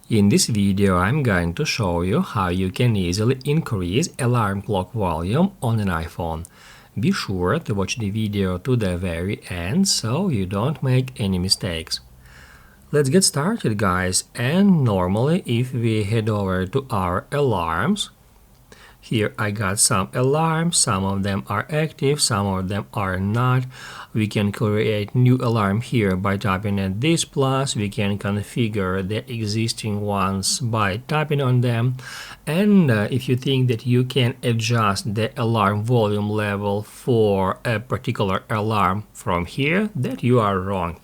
In this video, I'm going to show you how you can easily increase alarm clock volume on an iPhone. Be sure to watch the video to the very end so you don't make any mistakes. Let's get started, guys, and normally if we head over to our alarms, here I got some alarms, some of them are active, some of them are not. We can create new alarm here by tapping at this plus. We can configure the existing ones by tapping on them. And if you think that you can adjust the alarm volume level for a particular alarm from here, that you are wrong.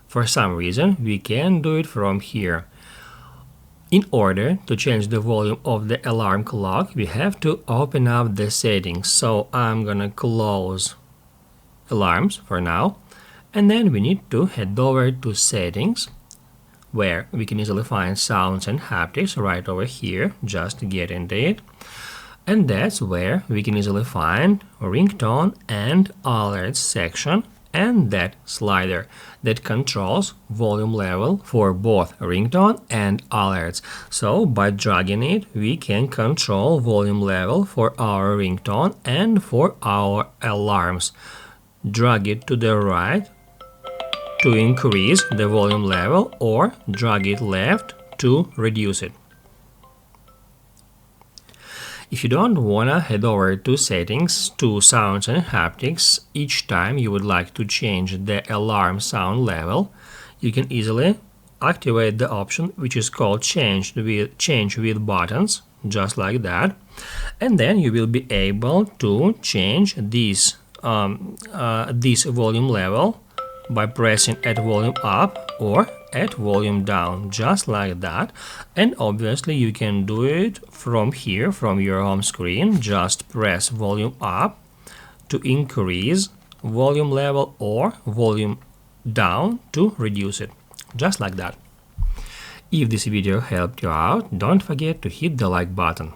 For some reason, we can do it from here. In order to change the volume of the alarm clock, we have to open up the settings. So I'm gonna close alarms for now, and then we need to head over to settings, where we can easily find sounds and haptics right over here. Just get into it. And that's where we can easily find ringtone and alerts section, and that slider that controls volume level for both ringtone and alerts. So by dragging it, we can control volume level for our ringtone and for our alarms. Drag it to the right to increase the volume level, or drag it left to reduce it. If you don't wanna head over to settings, to sounds and haptics, each time you would like to change the alarm sound level, you can easily activate the option which is called change with buttons, just like that, and then you will be able to change this volume level by pressing at volume up or at volume down, just like that. And obviously you can do it from here, from your home screen. Just press volume up to increase volume level or volume down to reduce it, just like that. If this video helped you out, don't forget to hit the like button.